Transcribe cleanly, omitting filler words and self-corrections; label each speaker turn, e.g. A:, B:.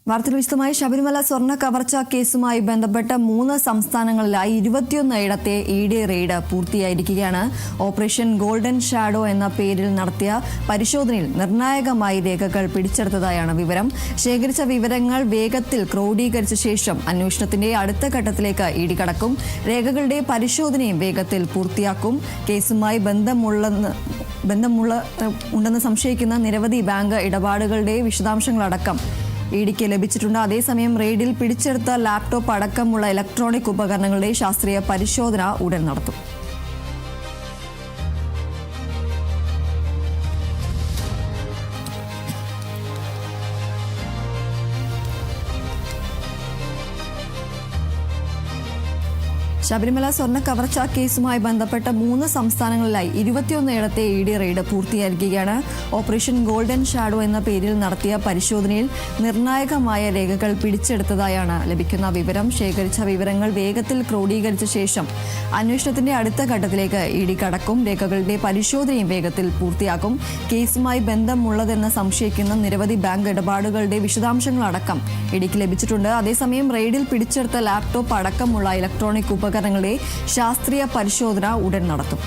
A: വാർത്തകൾ വിശദമായി. ശബരിമല സ്വർണ്ണ കവർച്ചാ കേസുമായി ബന്ധപ്പെട്ട 3 സംസ്ഥാനങ്ങളിലായി 21 ഇടത്തെ ED റെയ്ഡ് പൂർത്തിയായിരിക്കുകയാണ്. ഓപ്പറേഷൻ ഗോൾഡൻ ഷാഡോ എന്ന പേരിൽ നടത്തിയ പരിശോധനയിൽ നിർണായകമായി രേഖകൾ പിടിച്ചെടുത്തതായാണ് വിവരം. ശേഖരിച്ച വിവരങ്ങൾ വേഗത്തിൽ ക്രോഡീകരിച്ച ശേഷം അന്വേഷണത്തിന്റെ അടുത്ത ഘട്ടത്തിലേക്ക് ED കടക്കും. രേഖകളുടെ പരിശോധനയും വേഗത്തിൽ പൂർത്തിയാക്കും. കേസുമായി ഉണ്ടെന്ന് സംശയിക്കുന്ന നിരവധി ബാങ്ക് ഇടപാടുകളുടെ വിശദാംശങ്ങളടക്കം EDക്ക് ലഭിച്ചിട്ടുണ്ട്. അതേസമയം റെയ്ഡിൽ പിടിച്ചെടുത്ത ലാപ്ടോപ്പ് അടക്കമുള്ള ഇലക്ട്രോണിക് ഉപകരണങ്ങളുടെ ശാസ്ത്രീയ പരിശോധന ഉടൻ നടത്തും. ശബരിമല സ്വർണ്ണ കവർച്ചാ കേസുമായി ബന്ധപ്പെട്ട 3 സംസ്ഥാനങ്ങളിലായി 21 ഇടത്തെ ED റെയ്ഡ് പൂർത്തിയായിരിക്കുകയാണ്. ഓപ്പറേഷൻ ഗോൾഡൻ ഷാഡോ എന്ന പേരിൽ നടത്തിയ പരിശോധനയിൽ നിർണായകമായ രേഖകൾ പിടിച്ചെടുത്തതായാണ് ലഭിക്കുന്ന വിവരം. ശേഖരിച്ച വിവരങ്ങൾ വേഗത്തിൽ ക്രോഡീകരിച്ച ശേഷം അന്വേഷണത്തിന്റെ അടുത്ത ഘട്ടത്തിലേക്ക് ED കടക്കും. രേഖകളുടെ പരിശോധനയും വേഗത്തിൽ പൂർത്തിയാക്കും. കേസുമായി ബന്ധമുള്ളതെന്ന് സംശയിക്കുന്ന നിരവധി ബാങ്ക് ഇടപാടുകളുടെ വിശദാംശങ്ങളടക്കം EDക്ക് ലഭിച്ചിട്ടുണ്ട്. അതേസമയം റെയ്ഡിൽ പിടിച്ചെടുത്ത ലാപ്ടോപ്പ് അടക്കമുള്ള ഇലക്ട്രോണിക് ഉപകരണങ്ങളുടെ ശാസ്ത്രീയ പരിശോധന ഉടൻ നടത്തും.